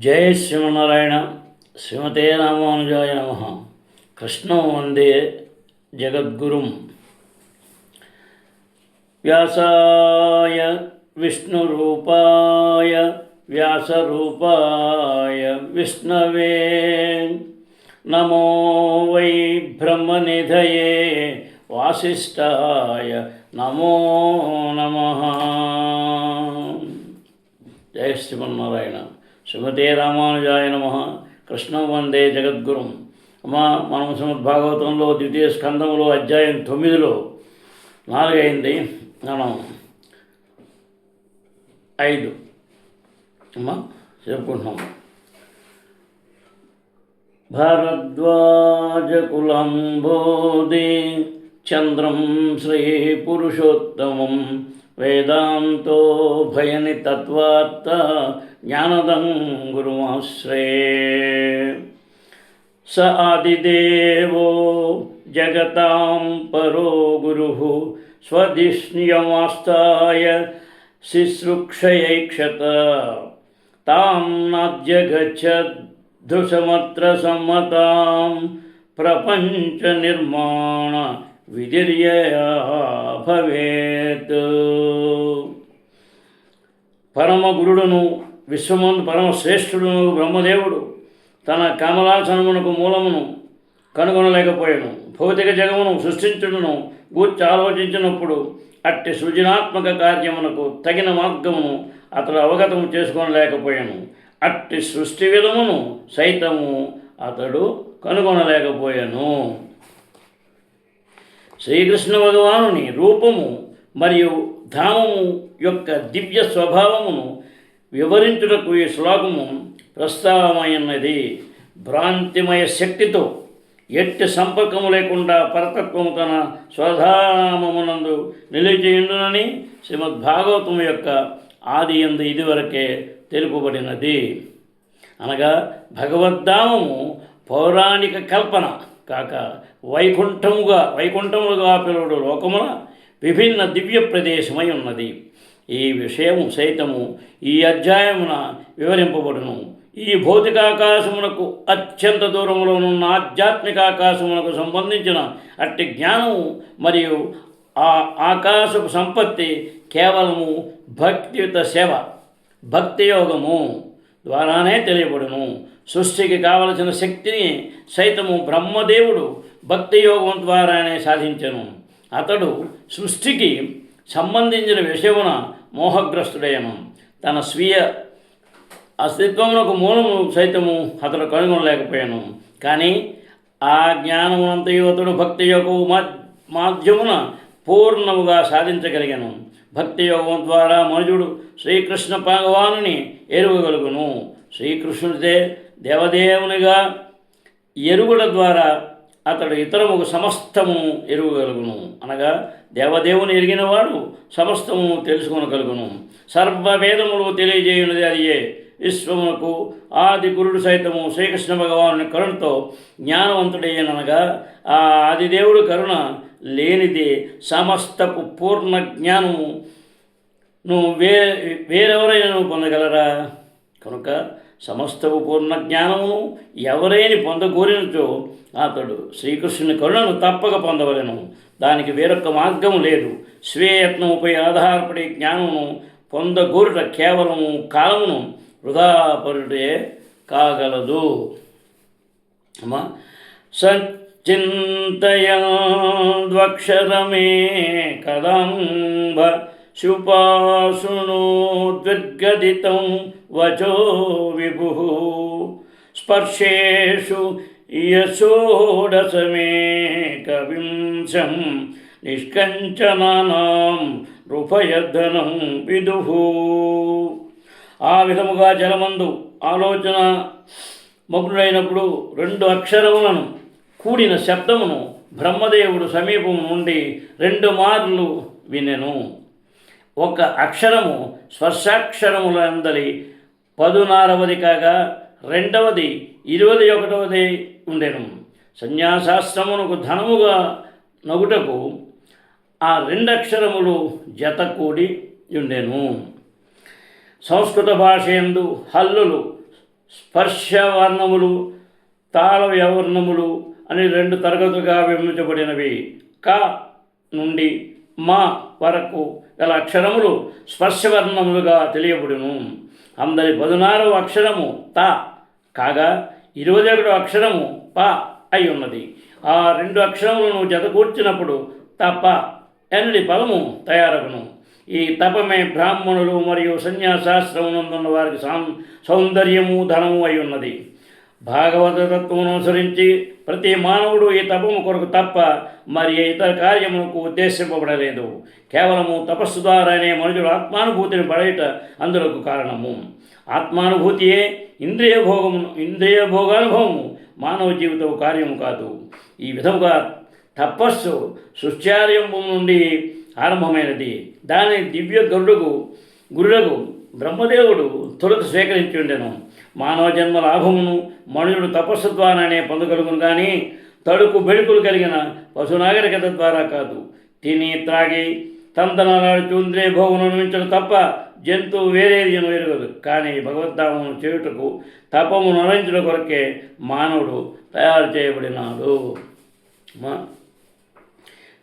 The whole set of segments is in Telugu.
జై శ్రీమన్నారాయణ. శ్రీమతే రామానుజాయ నమః. కృష్ణం వందే జగద్గురుం. వ్యాసాయ విష్ణురూపాయ వ్యాసరూపాయ విష్ణవే నమో వై బ్రహ్మనిధయే వాసిష్ఠాయ నమో నమః. జై శ్రీమన్నారాయణ. శ్రీమతే రామానుజాయ నమః. కృష్ణం వందే జగద్గురుం. మనం శ్రీమద్భాగవతంలో ద్వితీయ స్కంధంలో అధ్యాయం 9లో 4 అయింది. మనం 5 చెప్పుకుంటున్నాం. భారద్వాజకులం బోధి చంద్రం శ్రీ పురుషోత్తమం వేదాంతో భయని తత్వార్థ జ్ఞానదం గురుమాశ్రయే. స ఆదిదేవో జగతాం పరో గురుః స్వధిష్ణ్యమాస్థాయ శుశ్రూషయైక్షత తాం నాద్యగచ్చద్ధుసమత్ర సమ్మతాం ప్రపంచ నిర్మాణ విధిర్యయా భవేత్. పరమగురుడును విశ్వమందు పరమశ్రేష్ఠుడును బ్రహ్మదేవుడు తన కమలాసనమునకు మూలమును కనుగొనలేకపోయాను. భౌతిక జగమును సృష్టించుటను గూర్చి ఆలోచించినప్పుడు అట్టి సృజనాత్మక కార్యమునకు తగిన మార్గమును అతడు అవగతము చేసుకోనలేకపోయాను. అట్టి సృష్టి విధమును సైతము అతడు కనుగొనలేకపోయాను. శ్రీకృష్ణ భగవానుని రూపము మరియు ధామము యొక్క దివ్య స్వభావమును వివరించుటకు ఈ శ్లోకము ప్రస్తావమైనది. భ్రాంతిమయ శక్తితో ఎట్టి సంపర్కము లేకుండా పరతత్వము తన స్వధామమునందు నిలిచియుండునని శ్రీమద్భాగవతము యొక్క ఆది యందు ఇదివరకే తెలుపబడినది. అనగా భగవద్ధామము పౌరాణిక కల్పన కాక వైకుంఠములుగా పిలువడు లోకమున విభిన్న దివ్య ప్రదేశమై ఉన్నది. ఈ విషయము సైతము ఈ అధ్యాయమున వివరింపబడును. ఈ భౌతికాకాశమునకు అత్యంత దూరములోనున్న ఆధ్యాత్మిక ఆకాశమునకు సంబంధించిన అట్టి జ్ఞానము మరియు ఆ ఆకాశపు సంపత్తి కేవలము భక్తియుత సేవ, భక్తి యోగము ద్వారానే తెలియబడును. సృష్టికి కావలసిన శక్తిని సైతము బ్రహ్మదేవుడు భక్తి యోగం ద్వారానే సాధించెను. అతడు సృష్టికి సంబంధించిన విషయమున మోహగ్రస్తుడయ్యను. తన స్వీయ అస్తిత్వమునకు మూలము సైతము అతడు కనుగొనలేకపోయాను. కానీ ఆ జ్ఞానమునంతయు అతడు భక్తి యోగము మాధ్యమున పూర్ణముగా సాధించగలిగాను. భక్తి యోగం ద్వారా మనుజుడు శ్రీకృష్ణ భగవానుని ఎరుగగలుగును. శ్రీకృష్ణుడితే దేవదేవునిగా ఎరుగుట ద్వారా అతడు ఇతరముకు సమస్తము ఎరుగగలుగును. అనగా దేవదేవుని ఎరిగినవాడు సమస్తము తెలుసుకొనగలుగును. సర్వవేదములు తెలియజేయున్నది అదియే. విశ్వమునకు ఆది గురుడు సైతము శ్రీకృష్ణ భగవానుని కరుణతో జ్ఞానవంతుడయ్యనగా ఆ ఆదిదేవుడు కరుణ లేనిదే సమస్తపు పూర్ణ జ్ఞానము వేరెవరైనా పొందగలరా? కనుక సమస్తపు పూర్ణ జ్ఞానమును ఎవరైనా పొందగోరినచో అతడు శ్రీకృష్ణుని కరుణను తప్పక పొందవలెను. దానికి వేరొక మార్గము లేదు. స్వీయత్నముపై ఆధారపడి జ్ఞానమును పొందగోరుట కేవలము కాలమును వృధా పరుటే కాగలదు. సంచింతయద్వక్షరమే కదంబ శుపాసునో ద్విర్గదితం వచో విభు స్పర్శేషు యశోడసమేకవింశం నిష్కంచనానాం రూపయద్ధనం విదుః. ఆ విధముగా జలమందు ఆలోచన మగ్నుడైనప్పుడు 2 అక్షరములను కూడిన శబ్దమును బ్రహ్మదేవుడు సమీపము నుండి 2 మార్లు వినెను. ఒక అక్షరము స్పర్శాక్షరములందలి 16వది కాగా రెండవది 21వది ఉండెను. సన్యాసాశ్రమునకు ధనముగా నగుటకు ఆ 2 అక్షరములు జత కూడి ఉండెను. సంస్కృత భాష యందు హల్లులు స్పర్శవర్ణములు, తాళ వ్యవర్ణములు అని 2 తరగతులుగా విభజించబడినవి. క నుండి మా వరకు గల అక్షరములు స్పర్శవర్ణములుగా తెలియబడును. అందరి 16వ అక్షరము త కాగా 21వ అక్షరము ప అయి ఉన్నది. ఆ 2 అక్షరములను జతకూర్చినప్పుడు తప ఎన్నడి పదము తయారగును. ఈ తపమే బ్రాహ్మణులు మరియు సన్యాసాశ్రమమునందున్న వారికి సౌందర్యము, ధనము అయి ఉన్నది. భాగవత తత్వమును అనుసరించి ప్రతి మానవుడు ఈ తపము కొరకు తప్ప మరి ఇతర కార్యములకు ఉద్దేశింపబడలేదు. కేవలము తపస్సు ద్వారానే మనుషులు ఆత్మానుభూతిని పడేట అందులకు కారణము. ఆత్మానుభూతియే ఇంద్రియ భోగానుభవము మానవ జీవిత కార్యము కాదు. ఈ విధముగా తపస్సు సృష్ట్యారంభం నుండి ఆరంభమైనది. దాని దివ్య గురుడకు బ్రహ్మదేవుడు తొలుత స్వీకరించి ఉండెను. మానవ జన్మ లాభమును మనుషుడు తపస్సు ద్వారానే పొందగలుగును కానీ తడుకు బెడుకులు కలిగిన పశునాగరికత ద్వారా కాదు. తిని త్రాగి తంతనాలాడుచు ఇంద్రియ భోగమును అనుభవించడం తప్ప జంతువు వేరేది ఎరుగదు. కానీ భగవద్ధామను చేయుటకు తపమును అనుభవించడం కొరకే మానవుడు తయారు చేయబడినాడు.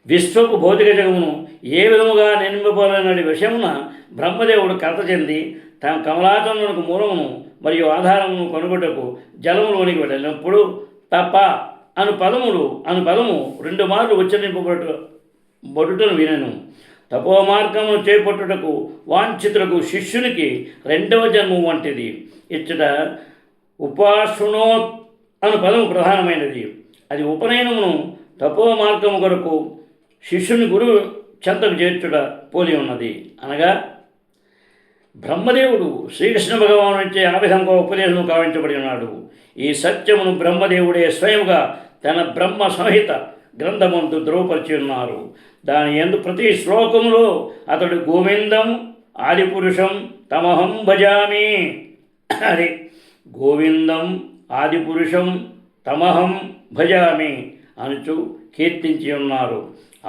విశ్వపు భౌతిక జగమును ఏ విధముగా నిర్మింపబడినది విషయమున బ్రహ్మదేవుడు కలత చెంది తన కమలాచంద్రునికి మూలమును మరియు ఆధారమును కనుగొట్టకు జలములోనికి వెళ్ళినప్పుడు తప అను పదము 2 మార్లు ఉచ్చరింపబడుటను వినను. తపో మార్గమును చేపట్టుటకు వాంఛితులకు శిష్యునికి 2వ జన్మం వంటిది. ఇచ్చట ఉపాసనోత్ అను పదము ప్రధానమైనది. అది ఉపనయనమును తపో మార్గము కొరకు శిష్యుని గురువు చెంతకు చేర్చుట పోలి ఉన్నది. అనగా బ్రహ్మదేవుడు శ్రీకృష్ణ భగవాను నుంచే ఆ విధంగా ఉపదేశము కావించబడి ఉన్నాడు. ఈ సత్యమును బ్రహ్మదేవుడే స్వయముగా తన బ్రహ్మ సంహిత గ్రంథమందు ధృవపరిచి ఉన్నారు. దాని యందు ప్రతి శ్లోకములో అతడు గోవిందం ఆదిపురుషం తమహం భజామి అని గోవిందం ఆదిపురుషం తమహం భజామి అనుచు కీర్తించి ఉన్నారు.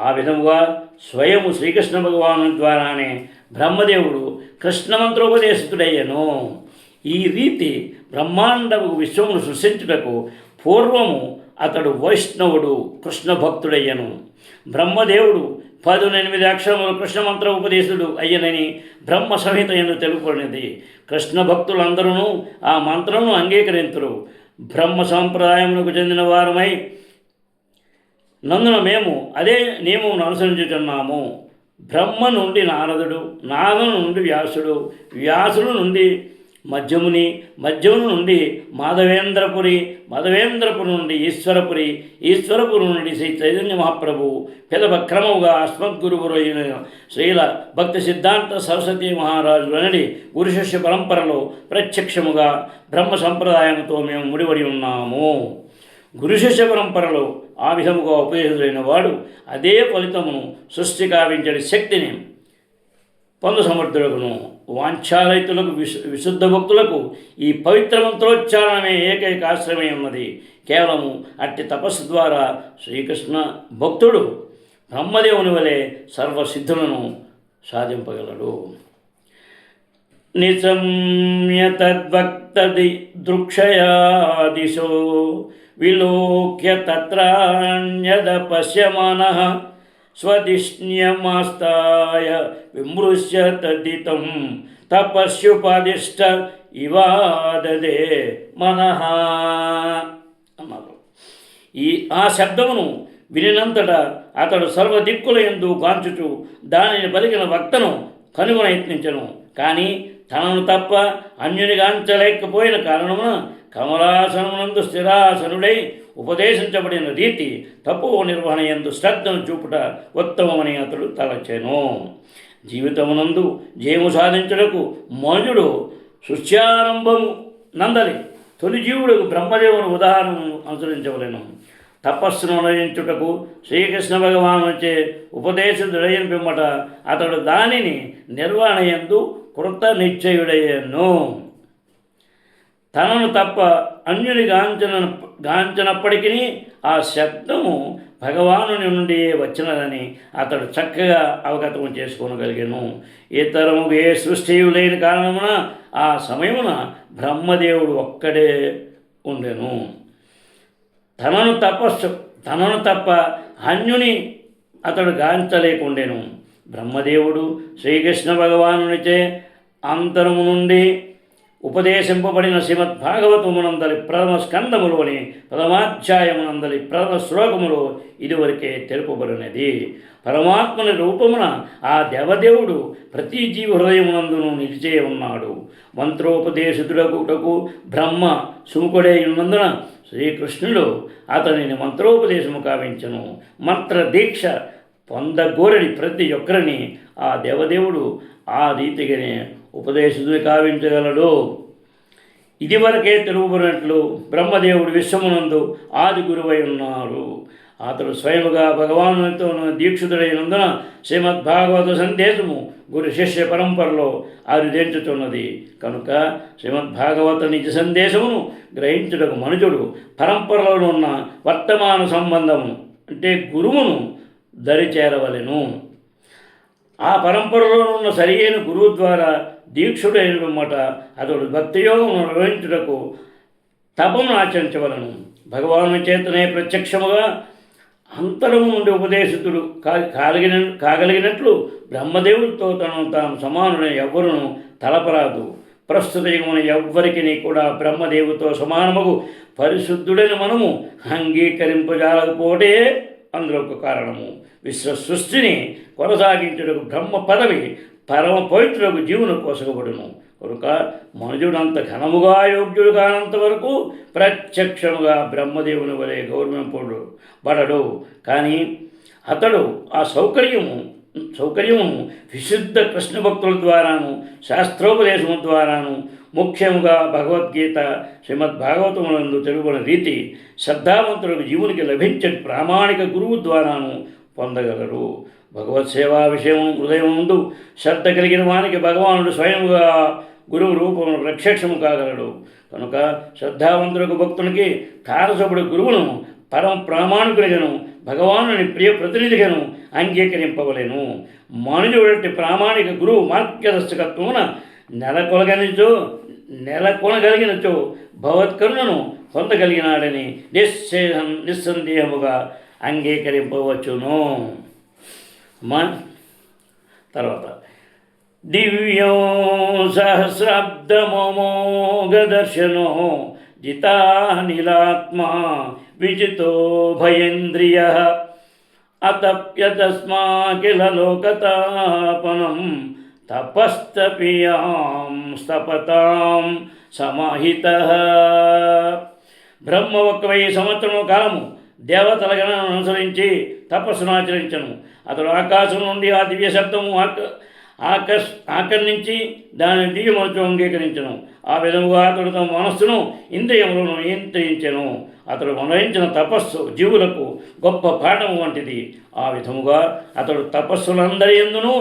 ఆ విధముగా స్వయము శ్రీకృష్ణ భగవాను ద్వారానే బ్రహ్మదేవుడు కృష్ణమంత్రోపదేశితుడయ్యను. ఈ రీతి బ్రహ్మాండము విశ్వమును సృష్టించుటకు పూర్వము అతడు వైష్ణవుడు కృష్ణ భక్తుడయ్యను. బ్రహ్మదేవుడు 18 అక్షరములు కృష్ణమంత్ర ఉపదేశుడు అయ్యనని బ్రహ్మ సంహిత ಎಂದು తెలుపబడినది. కృష్ణ భక్తులందరూ ఆ మంత్రమును అంగీకరింతురు. బ్రహ్మ సాంప్రదాయమునకు చెందిన వారమై నందున మేము అదే నియమమును అనుసరించుచున్నాము. బ్రహ్మ నుండి నారదుడు, నారదుడు నుండి వ్యాసుడు, వ్యాసుడు నుండి మధ్యముని, మధ్యముని నుండి మాధవేంద్రపురి, మాధవేంద్రపురి నుండి ఈశ్వరపురి, ఈశ్వరపురి నుండి శ్రీ చైతన్య మహాప్రభు, పిదప క్రమముగా అస్మద్గురువురు అయిన శ్రీల భక్తి సిద్ధాంత సరస్వతీ మహారాజులు అనడి గురు శిష్య పరంపరలో ప్రత్యక్షముగా బ్రహ్మ సంప్రదాయంతో మేము ముడిపడి ఉన్నాము. గురు శిష్య పరంపరలో ఆ విధముగా ఉపదేశుడైన వాడు అదే ఫలితమును సృష్టి కావించని శక్తిని పొందసమర్థులకును. వాంఛారహితులకు విశుద్ధ భక్తులకు ఈ పవిత్ర మంత్రోచ్చారణమే ఏకైక ఆశ్రమై ఉన్నది. కేవలము అట్టి తపస్సు ద్వారా శ్రీకృష్ణ భక్తుడు బ్రహ్మదేవుని వలె సర్వసిద్ధులను సాధింపగలడు. నిశమ్య తద్వక్తది దృక్షయా దిశో విలోక్య తత్రాన్యద పశ్యమానః స్వదిష్ణ్యమాస్తాయ విమృశ్య తద్దితం తపస్యుపదిష్ట ఇవాదదే మనః అన్నారు. ఆ శబ్దమును వినినంతట అతడు సర్వదిక్కుల యందు గాంచుచు దానిని పలికిన వక్తను కనుగొన యత్నించెను. కానీ తనను తప్ప అన్యుని గాంచలేకపోయిన కారణమున కమలాసనమునందు స్థిరాసనుడై ఉపదేశించబడిన రీతి తపో నిర్వహణ యందు శ్రద్ధను చూపుట ఉత్తమమని అతడు తలచెను. జీవితమునందు జయము సాధించుటకు మనుజుడు సృష్ట్యారంభము నందలి తొలి జీవుడుకు బ్రహ్మదేవుని ఉదాహరణను అనుసరించవలెను. తపస్సును నయించుటకు శ్రీకృష్ణ భగవానుచే ఉపదేశుడైన పిమ్మట అతడు దానిని నిర్వహణ యందు కృత నిశ్చయుడయ్యను. తనను తప్ప అన్యుని గాంచినప్పటికీ ఆ శబ్దము భగవానుని నుండి వచ్చినదని అతడు చక్కగా అవగతం చేసుకోగలిగాను. ఇతరము ఏ సృష్టి లేని కారణమున ఆ సమయమున బ్రహ్మదేవుడు ఒక్కడే ఉండెను. తనను తప్ప అన్యుని అతడు గాంచలేకుండెను. బ్రహ్మదేవుడు శ్రీకృష్ణ భగవానునిచే అంతరము నుండి ఉపదేశింపబడిన శ్రీమద్భాగవతమునందలి ప్రథమ స్కందములోని ప్రథమాధ్యాయమునందలి ప్రథమ శ్లోకములో ఇదివరకే తెలుపబడినది. పరమాత్మని రూపమున ఆ దేవదేవుడు ప్రతి జీవ హృదయమునందును నిలిచే ఉన్నాడు. మంత్రోపదేశితుడకుటకు బ్రహ్మ సుముఖుడై ఉన్నందున శ్రీకృష్ణుడు అతనిని మంత్రోపదేశము కావించను. మంత్ర దీక్ష పొందగోరడి ప్రతి ఒక్కరిని ఆ దేవదేవుడు ఆ రీతిగానే ఉపదేశుని కావించగలడు. ఇదివరకే తెలుపబడినట్లు బ్రహ్మదేవుడు విశ్వమునందు ఆది గురువై ఉన్నారు. అతడు స్వయముగా భగవానునితో దీక్షితుడైనందున శ్రీమద్భాగవత సందేశము గురు శిష్య పరంపరలో అరుదించుతున్నది. కనుక శ్రీమద్భాగవత నిజ సందేశమును గ్రహించుటకు మనుజుడు పరంపరలో ఉన్న వర్తమాన సంబంధము అంటే గురువును దరిచేరవలెను. ఆ పరంపరలో ఉన్న సరియైన గురువు ద్వారా దీక్షుడైన పిమ్మట అతడు భక్తియోగమును నిర్వహించుటకు తపమును ఆచరించవలను. భగవాను చేతనే ప్రత్యక్షముగా అంతరము నుండి ఉపదేశితుడు కాగలిగినట్లు బ్రహ్మదేవుడితో తాను సమానుడైన ఎవ్వరును తలపరాదు. ప్రస్తుత యుగమున ఎవ్వరికి కూడా బ్రహ్మదేవుతో సమానముగు పరిశుద్ధుడైన మనము అంగీకరింపజాలకపోతే అందులో ఒక కారణము. విశ్వ సృష్టిని కొనసాగించుటకు బ్రహ్మ పదవి పరమ పవిత్రులకు జీవును కోసగబడును. కనుక మనుజుడంత ఘనముగా యోగ్యుడు కానంత వరకు ప్రత్యక్షముగా బ్రహ్మదేవుని వలె గౌరవింపబడడు. కానీ అతడు ఆ సౌకర్యము విశుద్ధ కృష్ణ భక్తుల ద్వారాను శాస్త్రోపదేశము ద్వారాను ముఖ్యముగా భగవద్గీత శ్రీమద్భాగవతములందు తెలుగున రీతి శ్రద్ధావంతులకు జీవునికి లభించే ప్రామాణిక గురువు ద్వారాను పొందగలరు. భగవత్ సేవా విషయం హృదయం ముందు శ్రద్ధ కలిగిన వానికి భగవానుడు స్వయముగా గురువు రూపమును ప్రత్యక్షము కాగలడు. కనుక శ్రద్ధావంతులకు భక్తునికి తారసపుడు గురువును పరమ ప్రామాణికునిగాను భగవానుని ప్రియ ప్రతినిధిగాను అంగీకరింపవలేను. మనుజుడి ప్రామాణిక గురువు మార్గదర్శకత్వమున నెలకొనగలిగినచో భగవత్కరుణను పొందగలిగినాడని నిస్సందేహముగా అంగీకరింపవచ్చును. తర్వాత దివ్యం సహస్రాబ్దమోగదర్శనో జితానిలాత్మా విజితో భయేంద్రియ అతప్యతస్మాకిల లోకతాపనం తపస్తపియాం స్తపతాం సమాహితః. బ్రహ్మ 1000 సంవత్సరముల కాలము దేవతల గణను అనుసరించి తపస్సును ఆచరించను. అతడు ఆకాశం నుండి ఆ దివ్య శబ్దము ఆకర్ణించి దాని దివ్యమనుచు అంగీకరించను. ఆ విధముగా అతడు తమ మనస్సును ఇంద్రియములను నియంత్రించెను. అతడు అనుభవించిన తపస్సు జీవులకు గొప్ప పాఠము వంటిది. ఆ విధముగా అతడు తపస్సులందరి యందును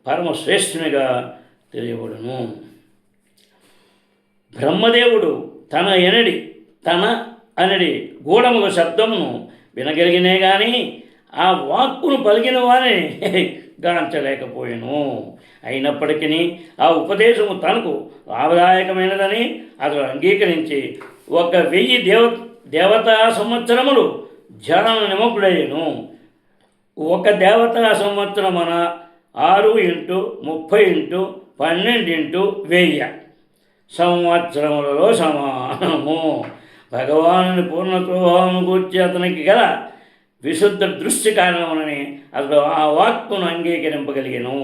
పరమశ్రేష్ఠునిగా తెలియబడును. బ్రహ్మదేవుడు తన అనడి గూఢముగ శబ్దమును వినగలిగినే కానీ ఆ వాక్కును పలికిన వారిని గాంచలేకపోయాను. అయినప్పటికీ ఆ ఉపదేశము తనకు లాభదాయకమైనదని అతడు అంగీకరించి 1000 దేవతా సంవత్సరములు ధ్యాన నిమగ్నుడయ్యను. 1 దేవతా సంవత్సరమున 6 × 30 × 12 × 1000 సంవత్సరములలో సమానము. భగవానుని పూర్ణత్వము గూర్చి అతనికి గల విశుద్ధ దృష్టి కారణమునని అతడు ఆ వాక్కును అంగీకరింపగలిగాను.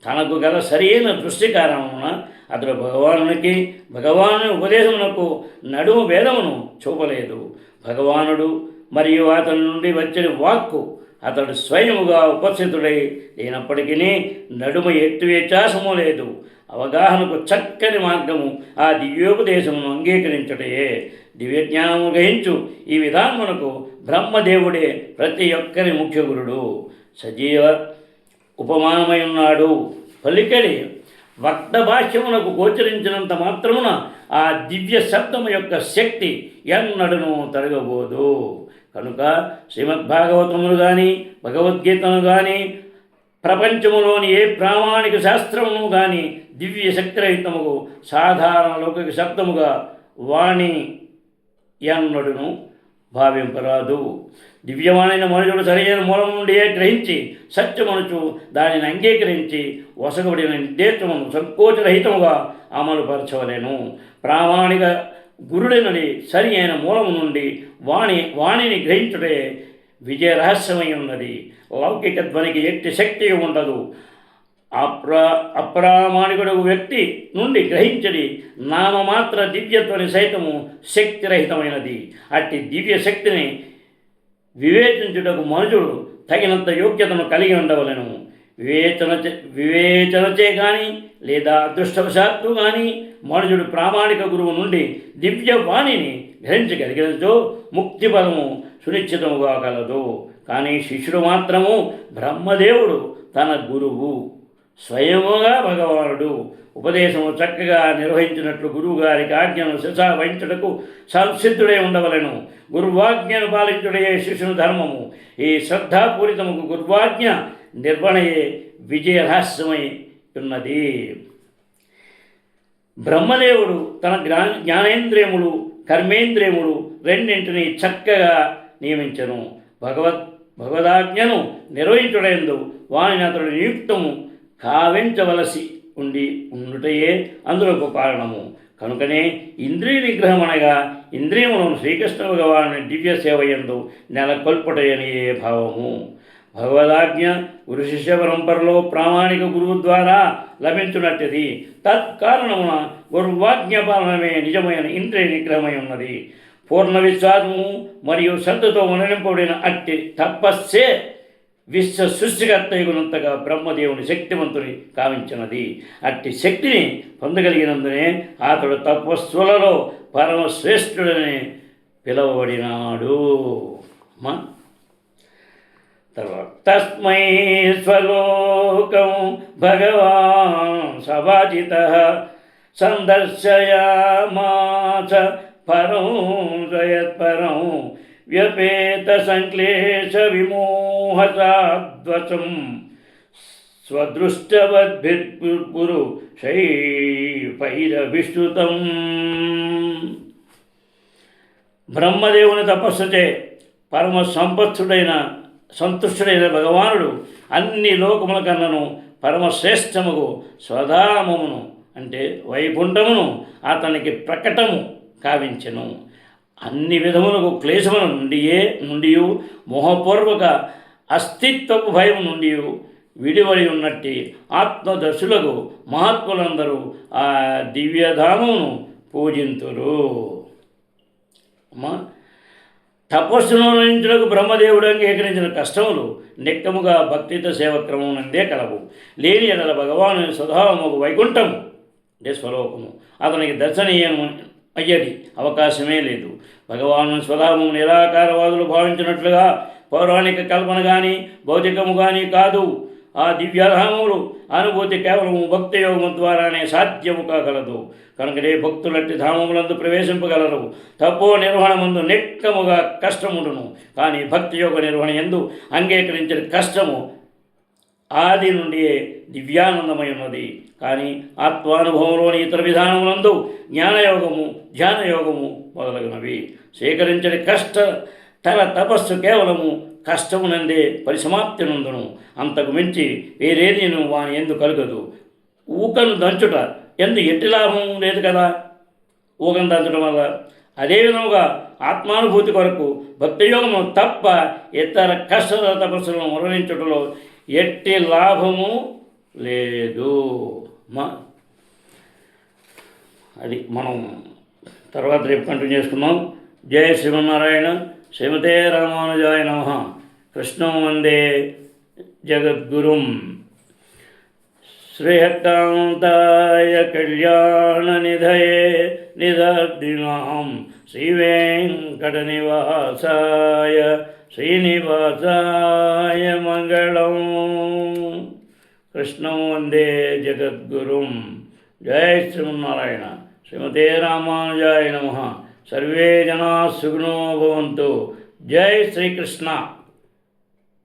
తనకు గల సరైన దృష్టి కారణమున అతడు భగవానుని ఉపదేశమునకు నడుము భేదమును చూపలేదు. భగవానుడు మరియు అతని నుండి వచ్చిన వాక్కు అతడు స్వయముగా ఉపస్థితుడై లేనప్పటికీ నడుమ ఎట్టు వ్యత్యాసము లేదు. అవగాహనకు చక్కని మార్గము ఆ దివ్యోపదేశమును అంగీకరించుటయే. దివ్యజ్ఞానము గ్రహించు ఈ విధానమునకు బ్రహ్మదేవుడే ప్రతి ఒక్కరి ముఖ్య గురుడు. సజీవ ఉపమానమై ఉన్నాడు. పలికడి వక్త భాష్యమునకు గోచరించినంత మాత్రమున ఆ దివ్య శబ్దము యొక్క శక్తి ఎన్నడను తరగబోదు. కనుక శ్రీమద్భాగవతములు కానీ భగవద్గీతను కానీ ప్రపంచములోని ఏ ప్రామాణిక శాస్త్రమును కానీ దివ్య శక్తిరహితముకు సాధారణ లౌకిక శబ్దముగా వాణి ఎన్నడును భావింపరాదు. దివ్యవాణైన మనుషుడు సరైన మూలం నుండియే గ్రహించి సత్యమనుచు దానిని అంగీకరించి వసగబడిన నిర్దేశమును సంకోచరహితముగా అమలుపరచవలెను. ప్రామాణిక గురుడినని సరి అయిన మూలము నుండి వాణిని గ్రహించుటే విజయ రహస్యమై ఉన్నది. లౌకిక ధ్వనికి ఎట్టి శక్తి ఉండదు. అప్రామాణికుడు వ్యక్తి నుండి గ్రహించడి నామమాత్ర దివ్యత్వని సైతము శక్తిరహితమైనది. అట్టి దివ్య శక్తిని వివేచించుటకు మనుషుడు తగినంత యోగ్యతను కలిగి ఉండవలెను. వివేచనచే కానీ లేదా అదృష్టవశాత్తు కానీ మనుషుడు ప్రామాణిక గురువు నుండి దివ్యవాణిని గ్రహించగలిగినచో ముక్తి ఫలము సునిశ్చితముగా కలదు. కానీ శిష్యుడు మాత్రము బ్రహ్మదేవుడు తన గురువు, స్వయముగా భగవానుడు ఉపదేశము చక్కగా నిర్వహించినట్లు గురువుగారికి ఆజ్ఞను శిశావహించుటకు సంసిద్ధుడై ఉండవలెను. గురువాజ్ఞను పాలించుడే శిష్యుని ధర్మము. ఈ శ్రద్ధాపూరితముకు గురువాజ్ఞ నిర్వహణయే విజయ రహస్యమై ఉన్నది. బ్రహ్మదేవుడు తన జ్ఞానేంద్రియములు కర్మేంద్రియములు రెండింటినీ చక్కగా నియమించను. భగవదాజ్ఞను నిర్వహించుడేందు వాణిని అతడు నియుక్తము కావించవలసి ఉండుటయే అందులకు కారణము. కనుకనే ఇంద్రియ నిగ్రహం అనగా ఇంద్రియములను శ్రీకృష్ణ భగవాను దివ్య సేవయందు నెలకొల్పుటయని భావము. భగవదాజ్ఞ గురు శిష్య పరంపరలో ప్రామాణిక గురువు ద్వారా లభించున్నట్టిది. తత్కారణమున గురువాజ్ఞ పాలనమే నిజమైన ఇంద్రియ నిగ్రహమై ఉన్నది. పూర్ణ విశ్వాసము మరియు శ్రద్ధతో మననింపబడిన అట్టి తపస్సే విశ్వ సృష్టికర్తయునంతగా బ్రహ్మదేవుని శక్తివంతుని కావించినది. అట్టి శక్తిని పొందగలిగినందునే అతడు తపస్సులలో పరమశ్రేష్ఠుడని పిలువబడినాడు. తర్వాత తస్మై స్వలోకం భగవాన్ సవాచితః సందర్శయామాస పరం జయత్పరం వ్యపేత సంక్లేశ విమోహసాద్వసం స్వదృష్టవద్భిర్పురుషైరవిష్టుతం. బ్రహ్మదేవుని తపస్సుచే పరమ సంతుష్టుడైన భగవానుడు అన్ని లోకముల కన్నను పరమశ్రేష్టముకు స్వధామమును అంటే వైకుంఠమును అతనికి ప్రకటము కావించెను. అన్ని విధములకు క్లేశముల నుండి మోహపూర్వక అస్తిత్వపు భయం నుండి విడివడి ఉన్నట్టి ఆత్మదర్శులకు మహాత్ములందరూ ఆ దివ్యధామమును పూజింతురు. తపస్సును నిర్ణయించుటకు బ్రహ్మదేవుడు అంగీకరించిన కష్టములు నిక్కముగా భక్తితో సేవక్రమం నందే కలవు. లేని ఎడల భగవాను స్వధామము వైకుంఠము అంటే స్వలోకము అతనికి దర్శనీయము అయ్యది అవకాశమే లేదు. భగవాను స్వధామము నిరాకారవాదులు భావించినట్లుగా పౌరాణిక కల్పన కానీ భౌతికము కానీ కాదు. ఆ దివ్యధామములు అనుభూతి కేవలము భక్తి యోగము ద్వారానే సాధ్యము కాగలదు. కనుకనే భక్తులట్టి ధామములందు ప్రవేశింపగలరు. తపో నిర్వహణ ముందు నిక్కముగా కష్టముండును. కానీ భక్తి యోగ నిర్వహణ ఎందు అంగీకరించిన కష్టము ఆది నుండియే దివ్యానందమై ఉన్నది. కానీ ఆత్మానుభవంలోని ఇతర విధానములందు జ్ఞానయోగము ధ్యానయోగము మొదలగునవి. స్వీకరించని తన తపస్సు కేవలము కష్టమునందే పరిసమాప్తి నందును. అంతకు మించి వేరేది వాని ఎందు కలుగదు. ఊకను దంచుట ఎందు ఎట్టి లాభం లేదు కదా ఊకను దంచడం వల్ల. అదేవిధముగా ఆత్మానుభూతి కొరకు భక్తియోగము తప్ప ఇతర కష్ట తపస్సులను వర్ణించుటలో ఎట్టి లాభము లేదు. అది మనం తర్వాత రేపు కంటిన్యూ చేసుకుందాం. జయ శ్రీమన్నారాయణ. శ్రీమతే రామానుజాయ నమః. కృష్ణం వందే జగద్గురుం. శ్రేయకాంతాయ కళ్యాణనిధయే నిదర్దినాం శ్రీవేంకటనివాసాయ శ్రీనివాసాయ మంగళం. కృష్ణం వందే జగద్గురుం. జయ శ్రీమన్నారాయణ. శ్రీమతే రామానుజాయ నమః. సర్వే జనా సుఖినో భవంతు. జై శ్రీకృష్ణ.